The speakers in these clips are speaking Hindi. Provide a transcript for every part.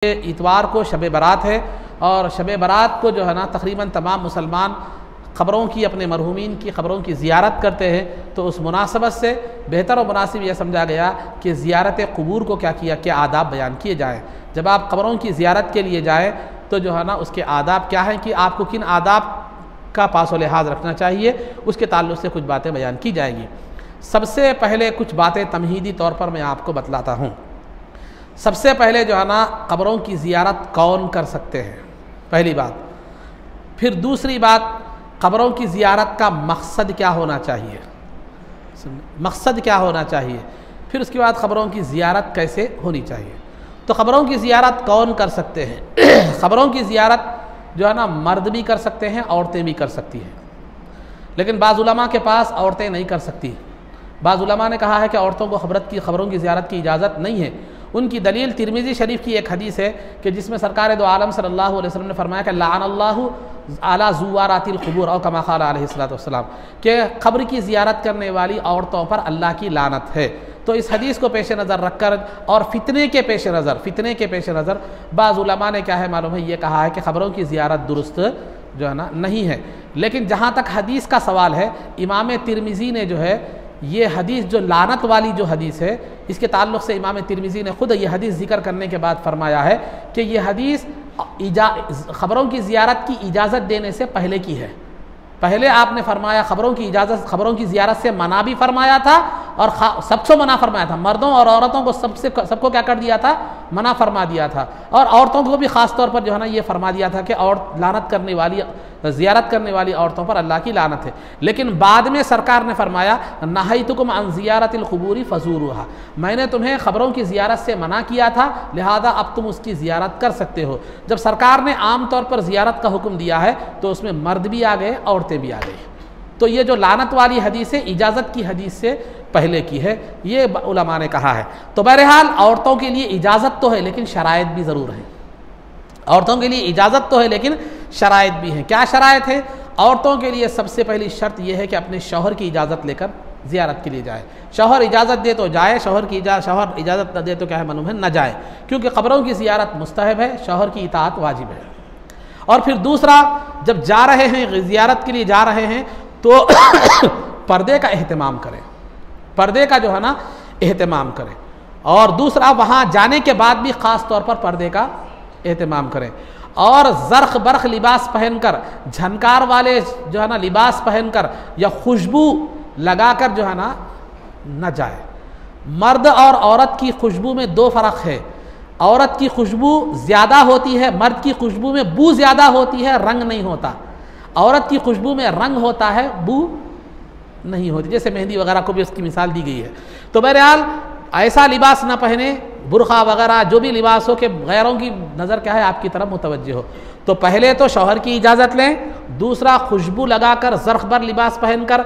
इतवार को शब बारात है और शब बारात को जो है ना तकरीबन तमाम मुसलमान ख़बरों की अपने मरहूमीन की ख़बरों की ज़ियारत करते हैं। तो उस मुनासबत से बेहतर और मुनासिब यह समझा गया कि ज़ियारत क़ुबूर को क्या आदाब बयान किए जाएँ। जब आप क़बरों की ज़ियारत के लिए जाएँ तो जो है ना उसके आदाब क्या हैं कि आपको किन आदाब का पास व लिहाज रखना चाहिए, उसके ताल्लुक़ से कुछ बातें बयान की जाएंगी। सबसे पहले कुछ बातें तमहीदी तौर पर मैं आपको बतलाता हूँ। सबसे पहले जो है ना क़बरों की ज़ियारत कौन कर सकते हैं, पहली बात। फिर दूसरी बात, क़बरों की ज़ियारत का मकसद क्या होना चाहिए, मकसद क्या होना चाहिए। फिर उसके बाद क़बरों की ज़ियारत कैसे होनी चाहिए। तो क़बरों की ज़ियारत कौन कर सकते हैं। क़बरों की ज़ियारत जो है ना मर्द भी कर सकते हैं, औरतें भी कर सकती हैं, लेकिन बाज़ उलमा के पास औरतें नहीं कर सकती। बाज़ उलमा ने कहा है कि औरतों को क़बरों की ज़ियारत की इजाज़त नहीं है। उनकी दलील तिरमिज़ी शरीफ की एक हदीस है कि जिसमें सरकार दो आलम सल्लल्लाहु अलैहि वसल्लम ने फरमाया कि लाअनल्लाहु अला ज़ुवारातिल क़ुबूर और कमा क़ाल अलैहिस्सलातु वस्सलाम, कि क़ब्र की ज़ियारत करने वाली औरतों पर अल्लाह की लानत है। तो इस हदीस को पेश नज़र रखकर और फितने के पेश नज़र बाज़ उलमा ने क्या है मालूम है, ये कहा है कि क़बरों की ज़ियारत दुरुस्त जो है ना नहीं है। लेकिन जहाँ तक हदीस का सवाल है, इमाम तिरमिज़ी ने जो है ये हदीस जो लानत वाली जो हदीस है, इसके ताल्लुक़ से इमाम तिरमिज़ी ने ख़ुद ये हदीस ज़िक्र करने के बाद फरमाया है कि ये हदीस ख़बरों की ज़ियारत की इजाज़त देने से पहले की है। पहले आपने फरमाया ख़बरों की ज़ियारत से मना भी फरमाया था और सबको मना फरमाया था। मर्दों और औरतों को सबको क्या कर दिया था, मना फरमा दिया था। और औरतों को भी ख़ास तौर पर जो है ना ये फरमा दिया था कि ज़ियारत करने वाली औरतों पर अल्लाह की लानत है। लेकिन बाद में सरकार ने फरमाया नहयतुकुम अन ज़ियारतिल क़ुबूरि फ़ज़ूरुहा, मैंने तुम्हें ख़बरों की ज़ियारत से मना किया था, लिहाजा अब तुम उसकी ज़ियारत कर सकते हो। जब सरकार ने आम तौर पर ज़ियारत का हुक्म दिया है तो उसमें मर्द भी आ गए, औरतें भी आ गई। तो ये जो लानत वाली हदीस है, इजाज़त की हदीस से पहले की है, ये उलमा ने कहा है। तो बहरहाल औरतों के लिए इजाज़त तो है लेकिन शराइत भी ज़रूर है। औरतों के लिए इजाज़त तो है लेकिन शराइत भी हैं। क्या शराइत है? औरतों के लिए सबसे पहली शर्त यह है कि अपने शौहर की इजाज़त लेकर ज़ियारत के लिए जाए। शौहर इजाज़त दे तो जाए, शौहर इजाज़त न दे तो क्या है मालूम है, न जाए, क्योंकि क़बरों की ज़ियारत मुस्तहब है, शौहर की इताअत वाजिब है। और फिर दूसरा, जब जा रहे हैं ज़ियारत के लिए जा रहे हैं तो पर्दे का एहतमाम करें, पर्दे का जो है ना एहतमाम करें। और दूसरा, वहाँ जाने के बाद भी ख़ास तौर पर पर्दे का एहतमाम करें। और ज़र्ख़ बर्ख़ लिबास पहनकर, झनकार वाले जो है ना लिबास पहनकर या खुशबू लगाकर जो है ना न जाए। मर्द और औरत की खुशबू में दो फ़र्क है। औरत की खुशबू ज़्यादा होती है, मर्द की खुशबू में बू ज़्यादा होती है, रंग नहीं होता। औरत की खुशबू में रंग होता है, बू नहीं होती। जैसे मेहंदी वगैरह को भी उसकी मिसाल दी गई है। तो बहरहाल ऐसा लिबास न पहने, बुरखा वगैरह जो भी लिबास हो कि गैरों की नज़र क्या है आपकी तरफ मुतवज्जे हो। तो पहले तो शौहर की इजाज़त लें। दूसरा, खुशबू लगाकर ज़र्ख़ बर लिबास पहनकर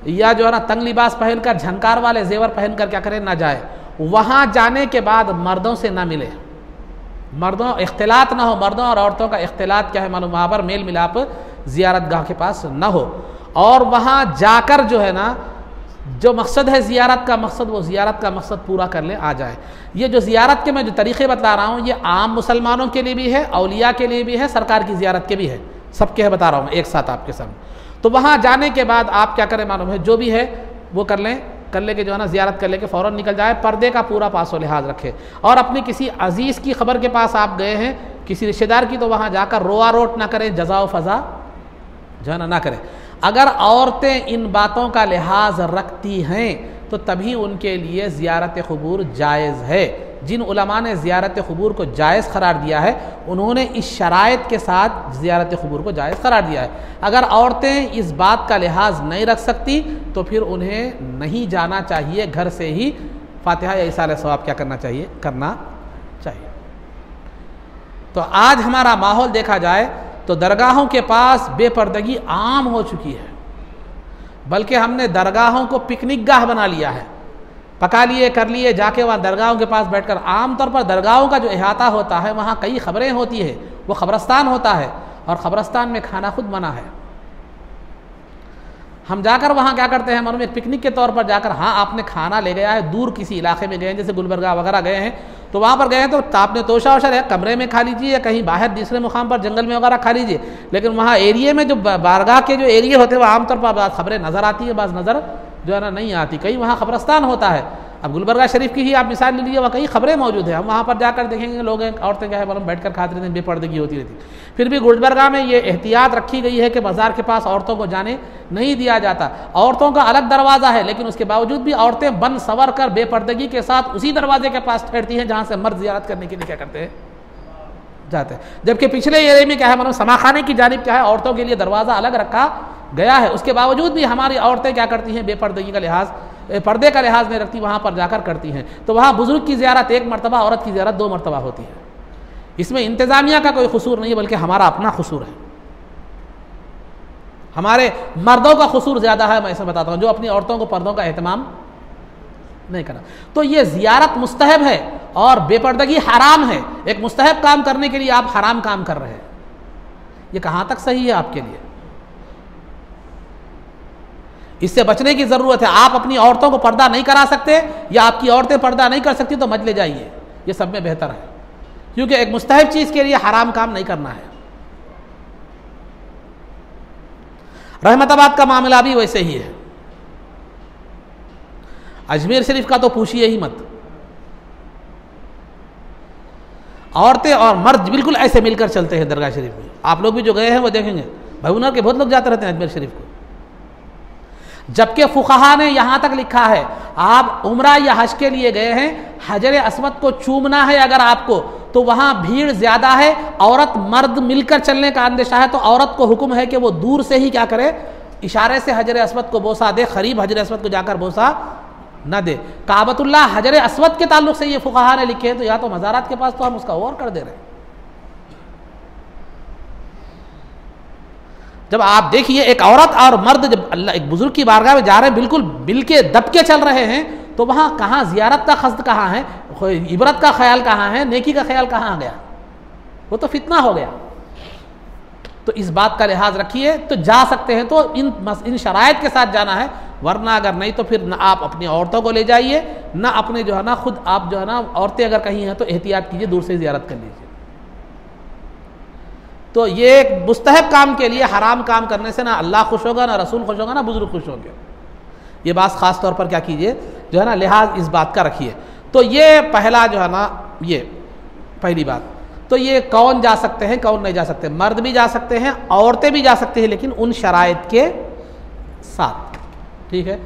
या जो है ना तंग लिबास पहनकर, झनकार वाले जेवर पहनकर क्या करें, ना जाए। वहाँ जाने के बाद मर्दों से ना मिले, मर्दों इख्तिलात ना हो, मर्दों और औरतों का इख्तिलात क्या है मालूम, वहाँ पर मेल मिलाप ज़ियारत गाह के पास ना हो। और वहाँ जाकर जो है ना जो मकसद है ज़ियारत का मकसद, वो ज़ियारत का मकसद पूरा कर ले, आ जाए। ये जो ज़ियारत के मैं जो तरीक़े बता रहा हूँ, ये आम मुसलमानों के लिए भी है, औलिया के लिए भी है, सरकार की ज़ियारत के भी है, सबके है बता रहा हूँ एक साथ आपके सामने। तो वहाँ जाने के बाद आप क्या करें मालूम है, जो भी है वो कर ले के जो है ना ज़ियारत कर ले के फ़ौरन निकल जाए। पर्दे का पूरा पास व लिहाज रखे। और अपने किसी अज़ीज़ की ख़बर के पास आप गए हैं, किसी रिश्तेदार की, तो वहाँ जाकर रोआ रोट ना करें, जज़ा व फ़ज़ा जो है ना करें। अगर औरतें इन बातों का लिहाज रखती हैं तो तभी उनके लिए ज़ियारत क़ुबूर जायज़ है। जिन उलमा ने ज़ियारत क़ुबूर को जायज़ करार दिया है, उन्होंने इस शराइत के साथ ज़ियारत क़ुबूर को जायज़ करार दिया है। अगर औरतें इस बात का लिहाज नहीं रख सकती तो फिर उन्हें नहीं जाना चाहिए, घर से ही फातिहा या इसाले सवाब क्या करना चाहिए, करना चाहिए। तो आज हमारा माहौल देखा जाए तो दरगाहों के पास बेपर्दगी आम हो चुकी है, बल्कि हमने दरगाहों को पिकनिक गाह बना लिया है। पका लिए, कर लिए, जाके वहाँ दरगाहों के पास बैठकर, आम तौर पर दरगाहों का जो अहाता होता है वहाँ कई ख़बरें होती है, वो ख़बरस्तान होता है और ख़बरस्तान में खाना खुद मना है। हम जाकर वहाँ क्या करते हैं, मालूम एक पिकनिक के तौर पर जाकर, हाँ आपने खाना ले गया है, दूर किसी इलाके में गए हैं, जैसे गुलबर्गा वगैरह गए हैं, तो वहाँ पर गए हैं तो आपने तोशा वोशा है, कमरे में खा लीजिए या कहीं बाहर दूसरे मुकाम पर जंगल में वगैरह खा लीजिए, लेकिन वहाँ एरिए में जो बारगाह के जो एरिए होते हैं वो आमतौर पर बाज़ खबरें नज़र आती है, बाज़ नज़र जो है ना नहीं आती। कहीं वहाँ खबरस्तान होता है, अब गुलबर्गा शरीफ की ही आप मिसाल ले लीजिए, वहाँ कई खबरें मौजूद हैं, हम वहाँ पर जाकर देखेंगे लोग औरतें क्या है मतलब बैठ कर खाती रहती हैं, बेपर्दगी होती रहती है। फिर भी गुलबर्गा में ये एहतियात रखी गई है कि बाज़ार के पास औरतों को जाने नहीं दिया जाता। औरतों का अलग दरवाज़ा है, लेकिन उसके बावजूद भी औरतें बन सवर कर बेपर्दगी के साथ उसी दरवाजे के पास ठहरती हैं जहाँ से मर्द ज़ियारत करने के लिए क्या करते हैं, जाते हैं। जबकि पिछले एरिया में क्या है मतलब समाखाने की जानिब क्या है, औरतों के लिए दरवाज़ा अलग रखा गया है, उसके बावजूद भी हमारी औरतें क्या करती हैं, बेपर्दगी का लिहाज, पर्दे का लिहाज नहीं रखती, वहाँ पर जाकर करती हैं। तो वहाँ बुजुर्ग की ज़ियारत 1 मरतबा, औरत की ज़ियारत 2 मरतबा होती है। इसमें इंतज़ामिया का कोई कसूर नहीं है, बल्कि हमारा अपना कसूर है, हमारे मर्दों का कसूर ज़्यादा है। मैं ऐसा बताता हूँ, जो अपनी औरतों को पर्दों का एहतमाम नहीं करना। तो ये ज़ियारत मुस्तहब है और बेपर्दगी हराम है। एक मुस्तहब काम करने के लिए आप हराम काम कर रहे हैं, ये कहाँ तक सही है आपके लिए? इससे बचने की ज़रूरत है। आप अपनी औरतों को पर्दा नहीं करा सकते या आपकी औरतें पर्दा नहीं कर सकती तो मत ले जाइए, ये सब में बेहतर है, क्योंकि एक मुस्तहब चीज़ के लिए हराम काम नहीं करना है। रहमताबाद का मामला भी वैसे ही है, अजमेर शरीफ का तो पूछिए ही मत। औरतें और मर्द बिल्कुल ऐसे मिलकर चलते हैं दरगाह शरीफ में। आप लोग भी जो गए हैं वो देखेंगे, भाई के बहुत लोग जाते रहते हैं अजमेर शरीफ को। जबकि फुक़हा ने यहाँ तक लिखा है, आप उम्रा या हज के लिए गए हैं, हजर अस्वद को चूमना है अगर आपको, तो वहाँ भीड़ ज़्यादा है, औरत मर्द मिलकर चलने का अंदेशा है, तो औरत को हुक्म है कि वो दूर से ही क्या करे, इशारे से हजर अस्वद को बोसा दे, करीब हजर अस्वद को जाकर बोसा न दे। काबतुल्लाह हजर अस्वद के ताल्लुक से ये फुक़हा ने लिखे हैं, तो या तो मज़ारात के पास तो हम उसका और कर दे रहे हैं। जब आप देखिए एक औरत और मर्द जब अल्लाह एक बुजुर्ग की बारगाह में जा रहे हैं, बिल्कुल बिल के दब के चल रहे हैं, तो वहाँ कहाँ ज़ियारत का क़स्द कहाँ है, इबरत का ख्याल कहाँ है, नेकी का ख्याल कहाँ आ गया? वो तो फितना हो गया। तो इस बात का लिहाज रखिए। तो जा सकते हैं तो इन शराइत के साथ जाना है, वरना अगर नहीं तो फिर ना आप अपनी औरतों को ले जाइए, ना अपने जो है ना खुद आप जो है ना, औरतें अगर कहीं हैं तो एहतियात कीजिए, दूर से ज़ियारत कर लीजिए। तो ये एक मुस्तहब काम के लिए हराम काम करने से ना अल्लाह खुश होगा, ना रसूल खुश होगा, ना बुजुर्ग खुश होंगे। ये बात ख़ास तौर पर क्या कीजिए, जो है ना लिहाज इस बात का रखिए। तो ये पहला जो है ना, ये पहली बात। तो ये कौन जा सकते हैं, कौन नहीं जा सकते? मर्द भी जा सकते हैं, औरतें भी जा सकते हैं, लेकिन उन शराइत के साथ, ठीक है।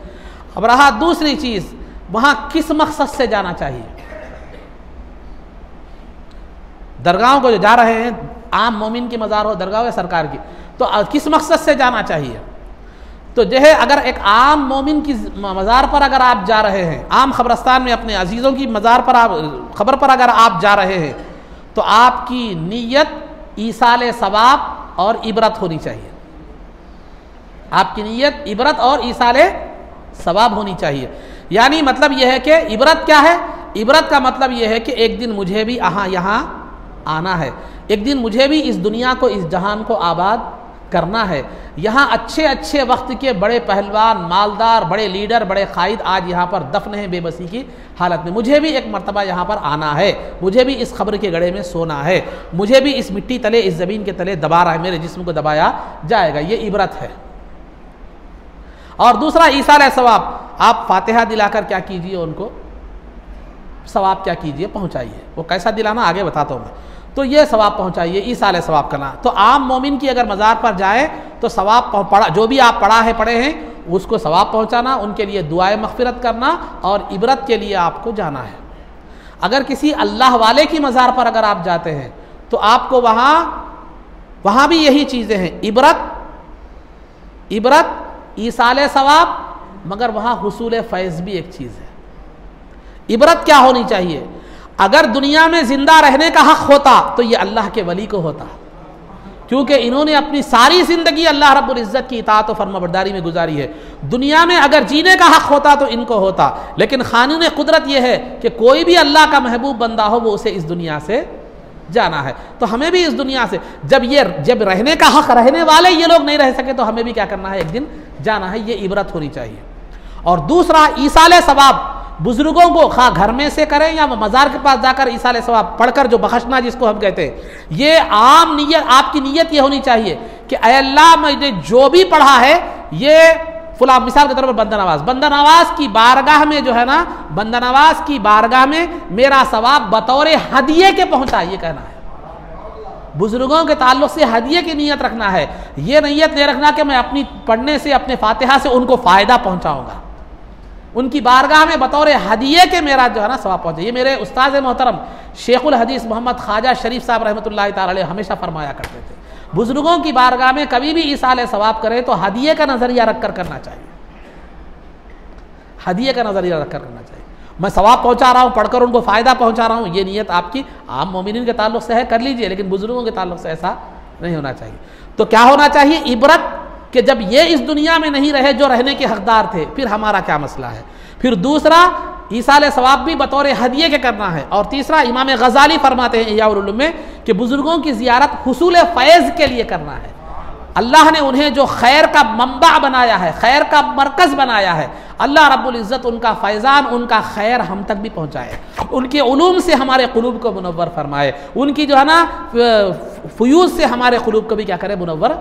अब रहा दूसरी चीज़, वहाँ किस मकसद से जाना चाहिए? दरगाहों को जो जा रहे हैं, आम मोमिन की मज़ार हो, दरगाह हो या सरकार की, तो किस मकसद से जाना चाहिए? तो जो है अगर एक आम मोमिन की मज़ार पर अगर आप जा रहे हैं, आम ख़बरस्तान में अपने अजीज़ों की मज़ार पर आप ख़बर पर अगर आप जा रहे हैं, तो आपकी नीयत ईसाले सवाब और इबरत होनी चाहिए। आपकी नीयत इबरत और ईसाले सवाब होनी चाहिए। यानी मतलब यह है कि इबरत क्या है? इबरत का मतलब यह है कि एक दिन मुझे भी यहाँ आना है, एक दिन मुझे भी इस दुनिया को, इस जहान को आबाद करना है। यहाँ अच्छे अच्छे वक्त के बड़े पहलवान, मालदार, बड़े लीडर, बड़े कायद आज यहाँ पर दफन हैं बेबसी की हालत में। मुझे भी एक मरतबा यहाँ पर आना है, मुझे भी इस खबर के गड़े में सोना है, मुझे भी इस मिट्टी तले, इस ज़मीन के तले दबा रहा है, मेरे जिस्म को दबाया जाएगा। ये इबरत है। और दूसरा ईसाल सवाब, आप फातिहा दिलाकर क्या कीजिए, उनको सवाब क्या कीजिए, पहुँचाइए। वो कैसा दिलाना आगे बताता हूँ मैं। तो ये सवाब पहुँचाइए, ईसाल सवाब करना। तो आम मोमिन की अगर मज़ार पर जाए तो सवाब पढ़ा, जो भी आप पढ़े हैं उसको सवाब पहुँचाना, उनके लिए दुआए मग़फ़िरत करना और इबरत के लिए आपको जाना है। अगर किसी अल्लाह वाले की मज़ार पर अगर आप जाते हैं तो आपको वहाँ भी यही चीज़ें हैं, इबरत ईसाल सवाब, मगर वहाँ हुसूल फैज़ भी एक चीज़ है। इबरत क्या होनी चाहिए? अगर दुनिया में जिंदा रहने का हक होता तो ये अल्लाह के वली को होता, क्योंकि इन्होंने अपनी सारी ज़िंदगी अल्लाह रब्बुल इज़्ज़त की इताअत और फरमाबरदारी में गुजारी है। दुनिया में अगर जीने का हक होता तो इनको होता, लेकिन क़ानून कुदरत यह है कि कोई भी अल्लाह का महबूब बंदा हो वो उसे इस दुनिया से जाना है। तो हमें भी इस दुनिया से जब रहने का हक रहने वाले ये लोग नहीं रह सके तो हमें भी क्या करना है, एक दिन जाना है। ये इबरत होनी चाहिए। और दूसरा ईसाल सवाब, बुजुर्गों को खा घर में से करें या मज़ार के पास जाकर ईसाले सवाब पढ़कर जो बख्शना जिसको हम कहते हैं, ये आम नीयत, आपकी नीयत ये होनी चाहिए कि अल्लाह मैंने जो भी पढ़ा है ये फुला, मिसाल के तौर पर बंदा नवाज की बारगाह में जो है ना, बंदा नवाज की बारगाह में मेरा सवाब बतौर हदिये के पहुंचा, ये कहना है। बुजुर्गों के ताल्लुक से हदिये की नीयत रखना है, ये नीयत नहीं रखना कि मैं अपनी पढ़ने से, अपने फातिहा से उनको फ़ायदा पहुंचाऊंगा। उनकी बारगाह में बतौर हदिये के मेरा जो है ना सवाब पहुंचे। ये मेरे उस्ताद मोहतरम शेखुल हदीस मोहम्मद ख्वाजा शरीफ साहब रहमतुल्लाह ताला अलैह हमेशा फरमाया करते थे, बुजुर्गों की बारगाह में कभी भी ईसाले सवाब करे तो हदिये का नज़रिया रखकर करना चाहिए, हदिये का नज़रिया रखकर करना चाहिए। मैं सवाब पहुंचा रहा हूं, पढ़कर उनको फ़ायदा पहुंचा रहा हूं, ये नीयत आपकी आम मोमिनीन के ताल्लुक से है, कर लीजिए, लेकिन बुजुर्गों के ताल्लुक से ऐसा नहीं होना चाहिए। तो क्या होना चाहिए? इबरत कि जब ये इस दुनिया में नहीं रहे जो रहने के हकदार थे, फिर हमारा क्या मसला है। फिर दूसरा, ईसाले सवाब भी बतौर हदिये के करना है। और तीसरा, इमाम गज़ाली फरमाते हैं इह्या उल-उलूम में कि बुजुर्गों की ज़ियारत हुसूल फ़ैज़ के लिए करना है। अल्लाह ने उन्हें जो खैर का मंबा बनाया है, खैर का मरकज़ बनाया है, अल्लाह रब्बुल इज़्ज़त उनका फैज़ान, उनका खैर हम तक भी पहुँचाए, उनके उलूम से हमारे क़ुलूब को मुनव्वर फरमाए, उनकी जो है ना फ़ुयूज़ से हमारे क़ुलूब को भी क्या करे, मुनव्वर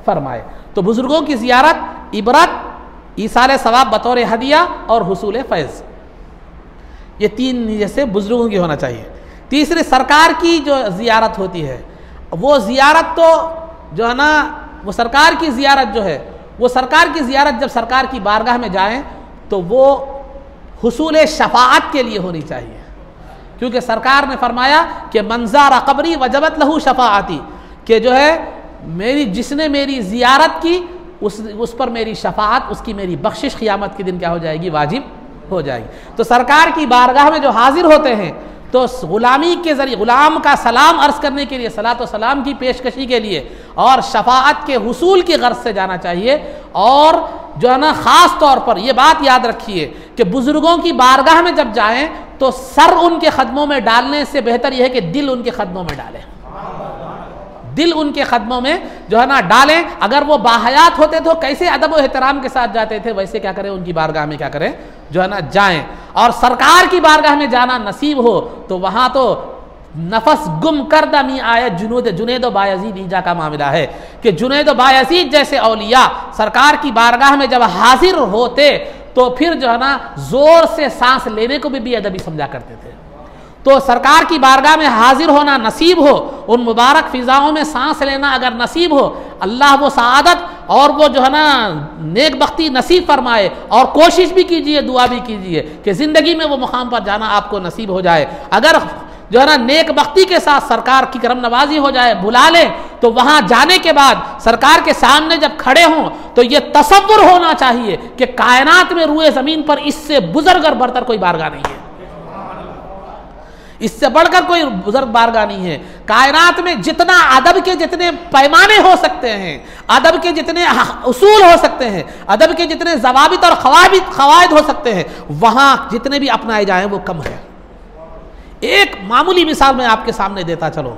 फरमाए। तो बुज़ुर्गों की ज़ियारत, इबरत, ईसाले सवाब बतौर हदिया और हुसूल फैज़, ये तीन जैसे बुज़ुर्गों की होना चाहिए। तीसरी, सरकार की जो ज़ियारत होती है, वो ज़ियारत तो जो है ना, वो सरकार की ज़ियारत जो है, वो सरकार की ज़ियारत जब सरकार की बारगाह में जाएं तो वो हुसूल शफ़ाअत के लिए होनी चाहिए, क्योंकि सरकार ने फरमाया कि मंज़ारा क़ब्री वजबत लहू शफ़ाअती, कि जो है मेरी, जिसने मेरी ज़ियारत की उस पर मेरी शफ़ाअत, उसकी मेरी बख्शिश क़यामत के दिन क्या हो जाएगी, वाजिब हो जाएगी। तो सरकार की बारगाह में जो हाजिर होते हैं तो गुलामी के ज़रिए, गुलाम का सलाम अर्ज़ करने के लिए, सलात व सलाम की पेशकशी के लिए और शफ़ाअत के हुसूल की गर्ज से जाना चाहिए। और जो है ना, ख़ास तौर पर यह बात याद रखिए कि बुज़ुर्गों की बारगाह में जब जाएं तो सर उनके क़दमों में डालने से बेहतर यह है कि दिल उनके क़दमों में डालें, दिल उनके क़दमों में जो है ना डालें। अगर वो बाहयात होते तो कैसे अदब व एहतराम के साथ जाते थे, वैसे क्या करें, उनकी बारगाह में क्या करें, जो है ना जाएं। और सरकार की बारगाह में जाना नसीब हो तो वहाँ तो नफस गुम करदा मी आयत जुनैद बायज़ीद ईजा का मामला है कि जुनैद बायज़ीद जैसे औलिया सरकार की बारगाह में जब हाजिर होते तो फिर जो है ना जोर से सांस लेने को भी बेअदबी समझा करते थे। तो सरकार की बारगाह में हाजिर होना नसीब हो, उन मुबारक फ़िज़ाओं में सांस लेना अगर नसीब हो, अल्लाह वो सआदत और वो जो है ना नेक बख्ती नसीब फरमाए। और कोशिश भी कीजिए, दुआ भी कीजिए कि ज़िंदगी में वो मुकाम पर जाना आपको नसीब हो जाए। अगर जो है ना नेक बख्ती के साथ सरकार की करम नवाजी हो जाए, बुला ले, तो वहाँ जाने के बाद सरकार के सामने जब खड़े हों तो ये तसव्वुर होना चाहिए कि कायनात में रुए ज़मीन पर इससे बुज़ुर्ग और बरतर कोई बारगाह नहीं है, इससे बढ़कर कोई बुजुर्ग बारगाह नहीं है। कायनात में जितना अदब के जितने पैमाने हो सकते हैं, अदब के जितने उसूल हो सकते हैं, अदब के जितने ज़वाबित और ख़वाइद हो सकते हैं, वहाँ जितने भी अपनाए जाएं वो कम है। एक मामूली मिसाल मैं आपके सामने देता चलो,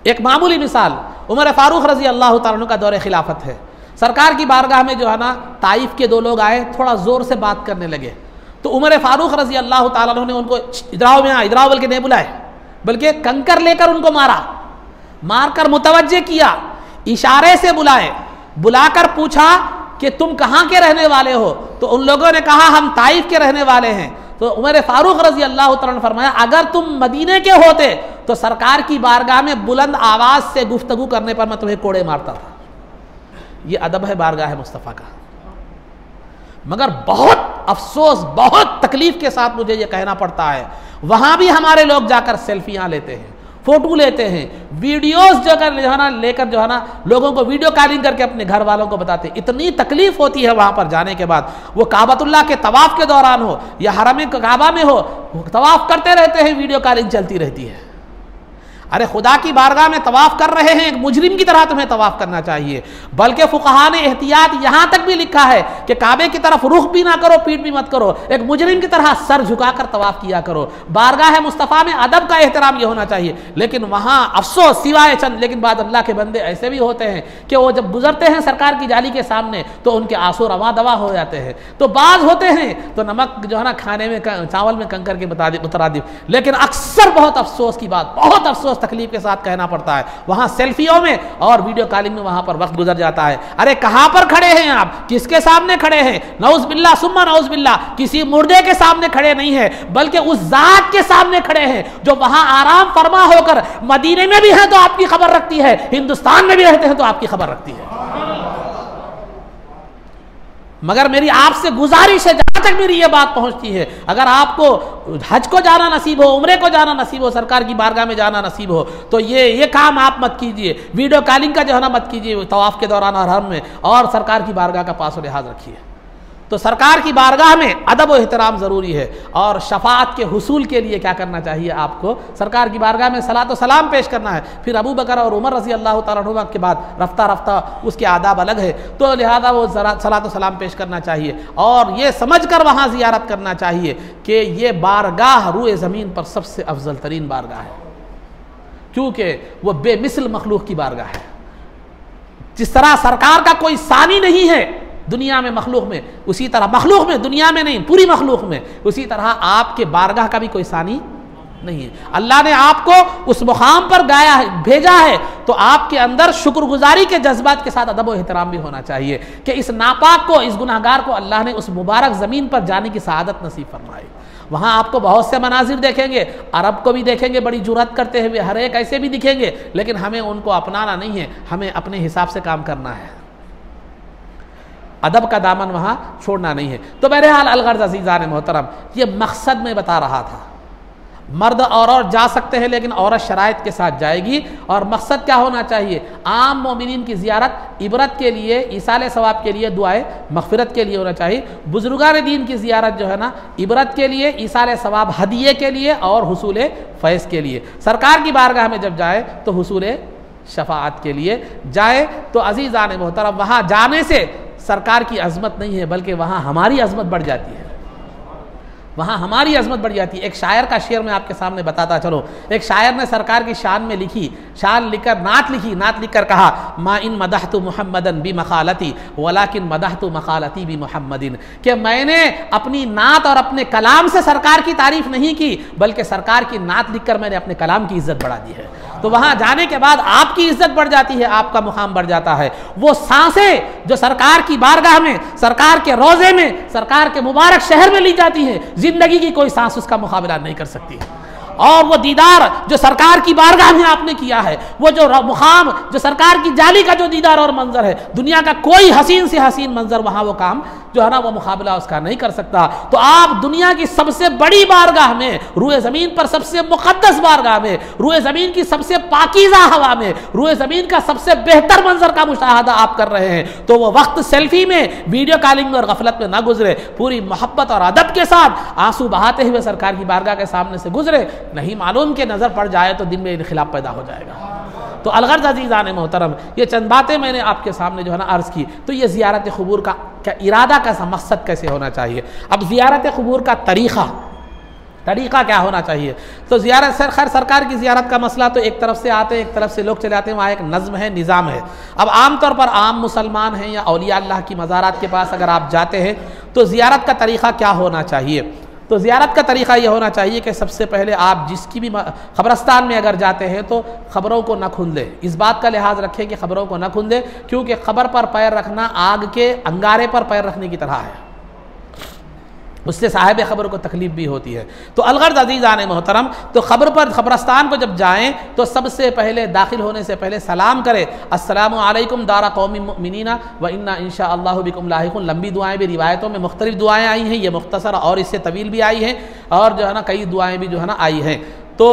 एक मामूली मिसाल, उमर फ़ारूक रज़ी अल्लाह तआला अन्हु का दौर खिलाफत है। सरकार की बारगाह में जो है ना ताइफ के दो लोग आए, थोड़ा ज़ोर से बात करने लगे, तो उमर फ़ारूक रज़ी अल्लाह तआला अन्हु ने उनको इधराओ में, इधराओ बल्कि नहीं बुलाए, बल्कि कंकर लेकर उनको मारा, मारकर मुतवज्जे किया, इशारे से बुलाए, बुलाकर पूछा कि तुम कहाँ के रहने वाले हो? तो उन लोगों ने कहा हम ताइफ के रहने वाले हैं। तो उमर फ़ारूक रज़ी अल्लाह तआला ने फरमाया अगर तुम मदीने के होते तो सरकार की बारगाह में बुलंद आवाज़ से गुफ्तगू करने पर मैं तुम्हें कोड़े मारता था। ये अदब है बारगाह मुस्तफ़ा का। मगर बहुत अफसोस, बहुत तकलीफ के साथ मुझे ये कहना पड़ता है, वहाँ भी हमारे लोग जाकर सेल्फियाँ लेते हैं, फ़ोटो लेते हैं, वीडियोस जो है ना लेकर जो है ना लोगों को वीडियो कॉलिंग करके अपने घर वालों को बताते हैं। इतनी तकलीफ होती है वहाँ पर जाने के बाद, वो काबतुल्लाह के तवाफ़ के दौरान हो या हरम काबा में हो, तवाफ़ करते रहते हैं, वीडियो कॉलिंग चलती रहती है। अरे खुदा की बारगाह में तवाफ कर रहे हैं, एक मुजरिम की तरह तुम्हें तवाफ करना चाहिए। बल्कि फुकहा ने एहतियात यहां तक भी लिखा है कि काबे की तरफ रुख भी ना करो, पीठ भी मत करो, एक मुजरिम की तरह सर झुकाकर तवाफ किया करो। बारगाह मुस्तफ़ा में अदब का एहतराम यह होना चाहिए। लेकिन वहां अफसोस सिवाय चंद, लेकिन बाद अल्लाह के बंदे ऐसे भी होते हैं कि वो जब गुजरते हैं सरकार की जाली के सामने तो उनके आंसू रवा दवा हो जाते हैं। तो बाज होते हैं तो नमक जो है ना खाने में चावल में कंकर के मुतरादिफ। लेकिन अक्सर बहुत अफसोस की बात, बहुत अफसोस तकलीफ के साथ कहना पड़ता है, वहां सेल्फियों में और वीडियो कॉलिंग में वहां पर वक्त गुजर जाता है। अरे कहां पर खड़े हैं आप, किसके सामने खड़े हैं? नऊज बिल्ला सुम्मा नऊज बिल्ला, किसी मुर्दे के सामने खड़े नहीं है, बल्कि उस जात के सामने खड़े हैं जो वहां आराम फरमा होकर मदीने में भी है तो आपकी खबर रखती है, हिंदुस्तान में भी रहते हैं तो आपकी खबर रखती है। मगर मेरी आपसे गुजारिश है, जहां तक मेरी ये बात पहुंचती है, अगर आपको हज को जाना नसीब हो, उम्रे को जाना नसीब हो, सरकार की बारगाह में जाना नसीब हो, तो ये काम आप मत कीजिए। वीडियो कॉलिंग का जो है ना मत कीजिए तवाफ के दौरान और हरम में, और सरकार की बारगाह का पास लिहाज रखिए। तो सरकार की बारगाह में अदब व एहतराम ज़रूरी है। और शफाअत के हुसूल के लिए क्या करना चाहिए आपको? सरकार की बारगाह में सलात व सलाम पेश करना है। फिर अबू बकर और उमर रज़ी अल्लाह तआला अन्हुमा के बाद रफ्ता रफ्ता उसके आदाब अलग है, तो लिहाजा वो सलात व सलाम पेश करना चाहिए और ये समझ कर वहाँ ज़ियारत करना चाहिए कि ये बारगाह रूए ज़मीन पर सबसे अफजल तरीन बारगाह है, क्योंकि वो बेमिसल मखलूक की बारगाह है। जिस तरह सरकार का कोई सानी नहीं है दुनिया में मखलूक में, उसी तरह मखलूक में, दुनिया में नहीं पूरी मखलूक में, उसी तरह आपके बारगाह का भी कोई सानी नहीं है। अल्लाह ने आपको उस मुकाम पर गाया है, भेजा है, तो आपके अंदर शुक्रगुजारी के जज्बात के साथ अदब व एहतराम भी होना चाहिए कि इस नापाक को, इस गुनाहगार को अल्लाह ने उस मुबारक ज़मीन पर जाने की सआदत नसीब फरमाई। वहाँ आपको बहुत से मनाजिर देखेंगे, अरब को भी देखेंगे बड़ी जुर्रत करते हुए, हर एक ऐसे भी दिखेंगे, लेकिन हमें उनको अपनाना नहीं है, हमें अपने हिसाब से काम करना है, अदब का दामन वहाँ छोड़ना नहीं है। तो बहरहाल अलगर्ज़ अज़ीज़ान मोहतरम, ये मकसद में बता रहा था, मर्द और औरत जा सकते हैं लेकिन औरत शराइत के साथ जाएगी। और मकसद क्या होना चाहिए? आम मोमिनीन की ज़ियारत इबरत के लिए, ईसाले सवाब के लिए, दुआए मग़फ़िरत के लिए होना चाहिए। बुज़ुर्गान दीन की ज़ियारत जो है ना, इबरत के लिए, ईसाले सवाब हदिये के लिए और हुसूल फ़ैज़ के लिए। सरकार की बारगाह में जब जाए तो हुसूल शफ़ाअत के लिए जाए। तो अज़ीज़ान मोहतरम, वहाँ जाने से सरकार की अज़मत नहीं है, बल्कि वहाँ हमारी अज़मत बढ़ जाती है, वहाँ हमारी अज़मत बढ़ जाती है। एक शायर का शेर मैं आपके सामने बताता चलो। एक शायर ने सरकार की शान में लिखी, शान लिखकर नात लिखी, नात लिखकर कहा, मा इन मदहतु मुहम्मदन बी मखालती वलाकिन मदहतु मखालती बी मुहम्मदिन, कि मैंने अपनी नात और अपने कलाम से सरकार की तारीफ नहीं की, बल्कि सरकार की नात लिखकर मैंने अपने कलाम की इज्जत बढ़ा दी है। तो वहाँ जाने के बाद आपकी इज्जत बढ़ जाती है, आपका मुकाम बढ़ जाता है। वो सांसें जो सरकार की बारगाह में, सरकार के रोज़े में, सरकार के मुबारक शहर में ली जाती है, जिंदगी की कोई सांस उसका मुकाबला नहीं कर सकती। और वो दीदार जो सरकार की बारगाह में आपने किया है, वो जो मुकाम, जो सरकार की जाली का जो दीदार और मंजर है, दुनिया का कोई हसीन से हसीन मंजर वहाँ वो काम जो है ना, वो मुकाबला उसका नहीं कर सकता। तो आप दुनिया की सबसे बड़ी बारगाह में, रूए ज़मीन पर सबसे मुक़द्दस बारगाह में, रूए ज़मीन की सबसे पाकीज़ा हवा में, रूए ज़मीन का सबसे बेहतर मंजर का मुशाहदा आप कर रहे हैं, तो वो वक्त सेल्फी में, वीडियो कॉलिंग में और गफलत में ना गुजरे, पूरी मोहब्बत और अदब के साथ आंसू बहाते हुए सरकार की बारगाह के सामने से गुजरे। नहीं मालूम कि नज़र पड़ जाए तो दिन में इनखिलाफ पैदा हो जाएगा। तो अलगर्ज़ अज़ीज़ान मोहतरम, ये चंद बातें मैंने आपके सामने जो है ना अर्ज़ की। तो ये ज़ियारत क़ुबूर का क्या इरादा, कैसा मकसद कैसे होना चाहिए? अब ज़ियारत क़ुबूर का तरीक़ा क्या होना चाहिए? तो ज़ियारत से खैर सरकार की ज़ियारत का मसला तो एक तरफ से आते हैं, एक तरफ से लोग चले आते हैं, वहाँ एक नज़्म है, निज़ाम है। अब आम तौर पर आम मुसलमान हैं या औलिया अल्लाह की मज़ारात के पास अगर आप जाते हैं तो ज़ियारत का तरीक़ा क्या होना चाहिए? तो ज़ियारत का तरीक़ा ये होना चाहिए कि सबसे पहले आप जिसकी भी क़ब्रस्तान में अगर जाते हैं तो ख़बरों को न खुंदे। इस बात का लिहाज रखें कि ख़बरों को न खुंदे, क्योंकि ख़बर पर पैर रखना आग के अंगारे पर पैर रखने की तरह है, उससे साहिब ख़बर को तकलीफ़ भी होती है। तो अलगर्ज़ अज़ीज़ान मोहतरम, तो क़ब्रस्तान को जब जाएँ तो सबसे पहले दाखिल होने से पहले सलाम करें, अस्सलामु अलैकुम दारा कौमिन मुमिनीना व इन्ना इंशा अल्लाहु बिकुम लाहिक़ून। लंबी दुआएँ भी रिवायतों में मुख्तलिफ़ दुआएँ आई हैं, ये मुख्तसर और इससे तवील भी आई हैं, और जो है ना कई दुआएँ भी जो है ना आई हैं। तो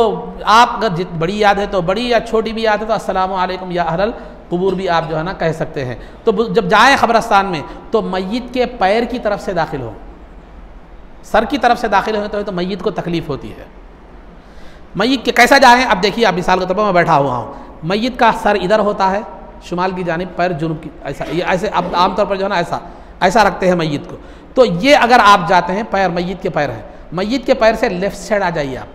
आप अगर बड़ी याद है तो बड़ी, या छोटी भी याद है तो अस्सलामु अलैकुम या अहलल क़ुबूर भी आप जो है ना कह सकते हैं। तो जब जाएँ क़ब्रस्तान में तो मय्यत के पैर की तरफ से दाखिल हो, सर की तरफ से दाखिल होते हैं तो मय्यत को तकलीफ़ होती है। मैयत के कैसा जाएँ? अब देखिए, अब मिसाल के तौर पर मैं बैठा हुआ हूँ, मैयत का सर इधर होता है शुमाल की जानिब, पैर जुनूब की, ऐसा, ये ऐसे अब आमतौर पर जो है ना ऐसा रखते हैं मैयत को। तो ये अगर आप जाते हैं, पैर मैयत के पैर हैं, मैयत के पैर से लेफ्ट साइड आ जाइए आप,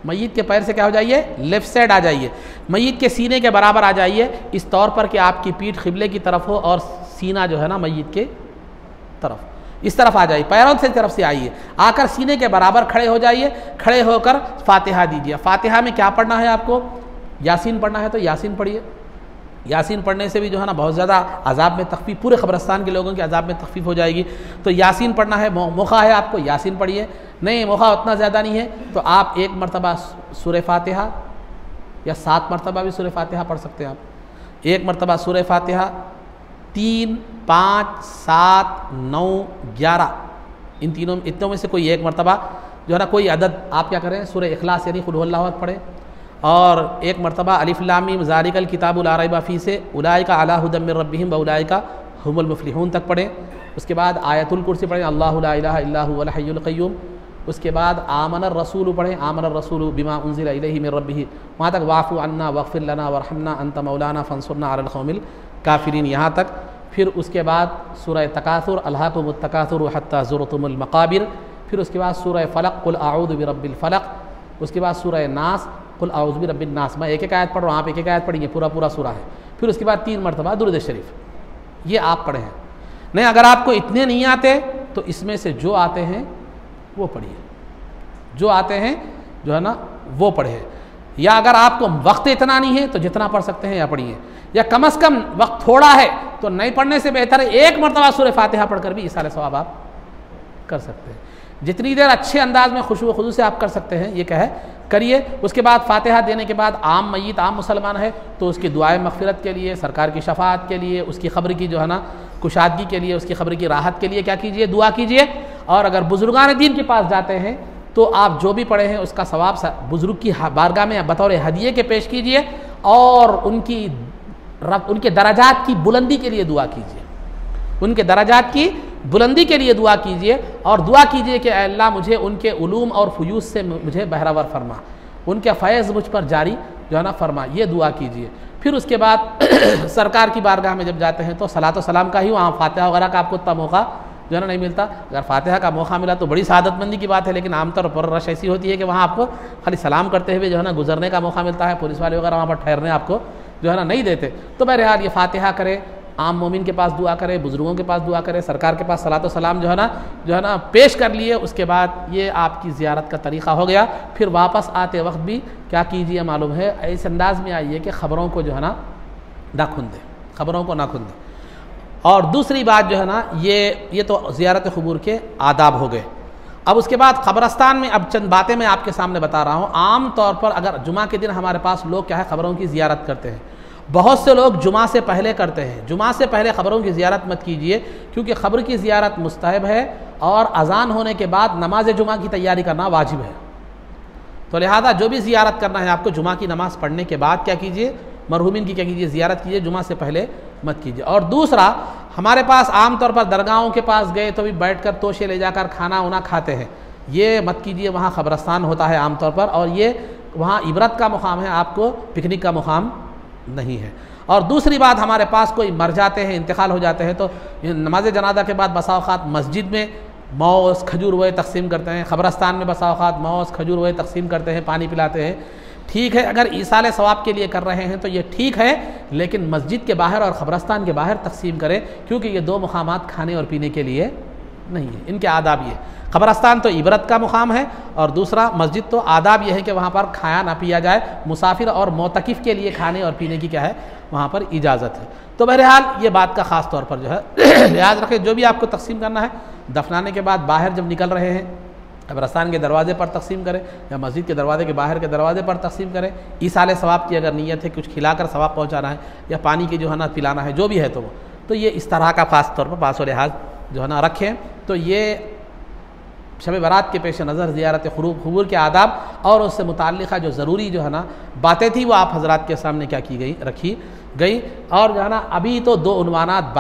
मैयत के पैर से क्या हो जाइए? लेफ्ट साइड आ जाइए। मैयत के सीने के बराबर आ जाइए, इस तौर पर कि आपकी पीठ क़िबले की तरफ हो और सीना जो है ना मैयत के तरफ, इस तरफ आ जाइए, पैरों से तरफ से आइए, आकर सीने के बराबर खड़े हो जाइए। खड़े होकर फातिहा दीजिए। फातिहा में क्या पढ़ना है आपको? यासीन पढ़ना है तो यासीन पढ़िए। यासीन पढ़ने से भी जो है ना बहुत ज़्यादा अजाब में तखफीफ, पूरे ख़बरस्तान के लोगों के अजाब में तखफीफ हो जाएगी। तो यासीन पढ़ना है, मौका है आपको, यासीन पढ़िए। नहीं, मौका उतना ज़्यादा नहीं है तो आप 1 मरतबा सूरह फातिहा या 7 मरतबा भी सूरह फातिहा पढ़ सकते हैं आप। 1 मरतबा सूरह फातिहा, 3, 5, 7, 9, 11, इन तीनों इतनों में से कोई 1 मरतबा जो है ना, कोई अदद आप क्या करें, सूरह इखलास यानी कुल हुवल्लाहु अहद पढ़ें। और 1 मरतबा अलिफ लाम मीम ज़ालिकल किताबु ला रैब फीह से उलाइका अला हुदम मिर रब्बिहिम व उलाइका हुमुल मुफ्लिहून तक पढ़ें। उसके बाद आयतुल कुर्सी पढ़ें, अल्लाहु ला इलाहा इल्ला हुवल हय्युल क़य्यूम। उसके बाद आमनर रसूल पढ़ें, आमनर रसूल बिमा उन्ज़िला इलैहि मिर रब्बिही, वहाँ तक वाफ़ु अन्ना वग़फ़िर लना वरहमना अंत मौलाना फ़ंसुरना अलल क़ौमिल काफ़िरीन, यहाँ तक। फिर उसके बाद सूरह तकासुर, अल्हाकुमुत तकासुर हत्ता ज़ुरतुमुल मक़ाबिर। फिर उसके बाद सूरह फ़लक़, क़ुल अऊज़ु बिरब्बिल फ़लक़। उसके बाद सूरह नास, क़ुल अऊज़ु बिरब्बिन नास। मैं एक आयत पढ़ रहा हूँ, आप एक आयत पढ़ेंगे, पूरा सूरा है। फिर उसके बाद 3 मरतबा दुरूद शरीफ, ये आप पढ़े हैं। नहीं, अगर आपको इतने नहीं आते तो इसमें से जो आते हैं वो पढ़िए, जो आते हैं जो है ना वो पढ़े। या अगर आपको वक्त इतना नहीं है तो जितना पढ़ सकते हैं या पढ़िए, या कम से कम वक्त थोड़ा है तो नहीं पढ़ने से बेहतर है 1 मरतबा सूरह फातिहा पढ़कर भी इसाले सवाब आप कर सकते हैं। जितनी देर अच्छे अंदाज में खुशू खुशू से आप कर सकते हैं ये करिए। उसके बाद फातिहा देने के बाद आम मय्यत, आम मुसलमान है तो उसकी दुआए मग़फ़िरत के लिए, सरकार की शफ़ाअत के लिए, उसकी ख़ब्र की जो है ना कुशादगी के लिए, उसकी ख़ब्र की राहत के लिए क्या कीजिए? दुआ कीजिए। और अगर बुज़ुर्गान दीन के पास जाते हैं तो आप जो भी पढ़े हैं उसका सवाब बुज़ुर्ग की बारगाह में बतौर हदिये के पेश कीजिए और उनके दराजात की बुलंदी के लिए दुआ कीजिए, उनके दराजात की बुलंदी के लिए दुआ कीजिए। और दुआ कीजिए कि अल्लाह मुझे उनके उलूम और फ़ुयूज़ से मुझे बहरावर फरमा, उनके फ़ैज़ मुझ पर जारी जो है ना फरमा, ये दुआ कीजिए। फिर उसके बाद सरकार की बारगाह में जब जाते हैं तो सलात व सलाम का ही, वहाँ फातिहा वगैरह का आपको उतना मौका जो है ना नहीं मिलता। अगर फातिहा का मौका मिला तो बड़ी सआदतमंदी की बात है, लेकिन आमतौर पर रश ऐसी होती है कि वहाँ आपको खाली सलाम करते हुए जो है ना गुजरने का मौका मिलता है। पुलिस वाले वगैरह वहाँ पर ठहरने आपको जो है ना नहीं देते। तो बहरहाल ये फातिहा करें, आम मोमिन के पास दुआ करें, बुज़ुर्गों के पास दुआ करें, सरकार के पास सलात व सलाम जो है ना पेश कर लिए। उसके बाद ये आपकी ज़ियारत का तरीक़ा हो गया। फिर वापस आते वक्त भी क्या कीजिए मालूम है, ऐसे अंदाज में आइए कि ख़बरों को जो है ना खुंदे, ख़बरों को ना खुंदे। और दूसरी बात जो है ना ये तो ज़ियारत क़ुबूर के आदाब हो गए। अब उसके बाद क़ब्रस्तान में अब चंद बातें मैं आपके सामने बता रहा हूँ। आम तौर पर अगर जुमा के दिन हमारे पास लोग क्या है ख़बरों की ज़ियारत करते हैं। बहुत से लोग जुमा से पहले करते हैं। जुमा से पहले ख़बरों की ज़ियारत मत कीजिए, क्योंकि ख़बर की ज़ियारत मुस्तहब है और अज़ान होने के बाद नमाज जुमा की तैयारी करना वाजिब है। तो लिहाजा जो भी ज़ियारत करना है आपको जुमा की नमाज़ पढ़ने के बाद क्या कीजिए, मरहूमिन की क्या कीजिए, ज़ियारत कीजिए, जुमा से पहले मत कीजिए। और दूसरा, हमारे पास आम तौर पर दरगाहों के पास गए तो भी बैठकर तोशे ले जाकर खाना उना खाते हैं, ये मत कीजिए। वहाँ ख़बरस्तान होता है आम तौर पर, और ये वहाँ इबरत का मुकाम है, आपको पिकनिक का मुकाम नहीं है। और दूसरी बात, हमारे पास कोई मर जाते हैं, इंतकाल हो जाते हैं, तो नमाज जनाजा के बाद बसा औक़ात मस्जिद में मौस खजूर वह तकसीम करते हैं, ख़बरस्तान में बसा औक़ात मौस खजूर वह तकसीम करते हैं, पानी पिलाते हैं। ठीक है, अगर ईसाले सवाब के लिए कर रहे हैं तो ये ठीक है, लेकिन मस्जिद के बाहर और ख़बरस्तान के बाहर तकसीम करें, क्योंकि ये 2 मुकामात खाने और पीने के लिए नहीं है। इनके आदाब ये, ख़बरस्तान तो इबरत का मुकाम है और दूसरा मस्जिद तो आदाब यह है कि वहाँ पर खाया ना पिया जाए। मुसाफिर और मोतकिफ़ के लिए खाने और पीने की क्या है वहाँ पर इजाज़त है। तो बहरहाल ये बात का ख़ास तौर पर जो है लिहाज रखें। जो भी आपको तकसीम करना है दफनाने के बाद बाहर जब निकल रहे हैं क़ब्रस्तान के दरवाज़े पर तकसीम करें, या मस्जिद के दरवाजे के बाहर के दरवाजे पर तकसीम करें। ईसाले सवाब की अगर नीयत है, कुछ खिलाकर सवाब पहुँचाना है या पानी की जो है ना पिलाना है, जो भी है तो ये इस तरह का ख़ास तौर पर पास व लिहाज जो है ना रखें। तो ये शब बारात के पेश नज़र ज़ियारत क़ुबूर के आदाब और उससे मुताल्लिक़ा जो ज़रूरी जो है ना बातें थी वो आप हज़रात के सामने क्या की गई, रखी गई। और जो है ना अभी तो 2 उन्वानात बाकी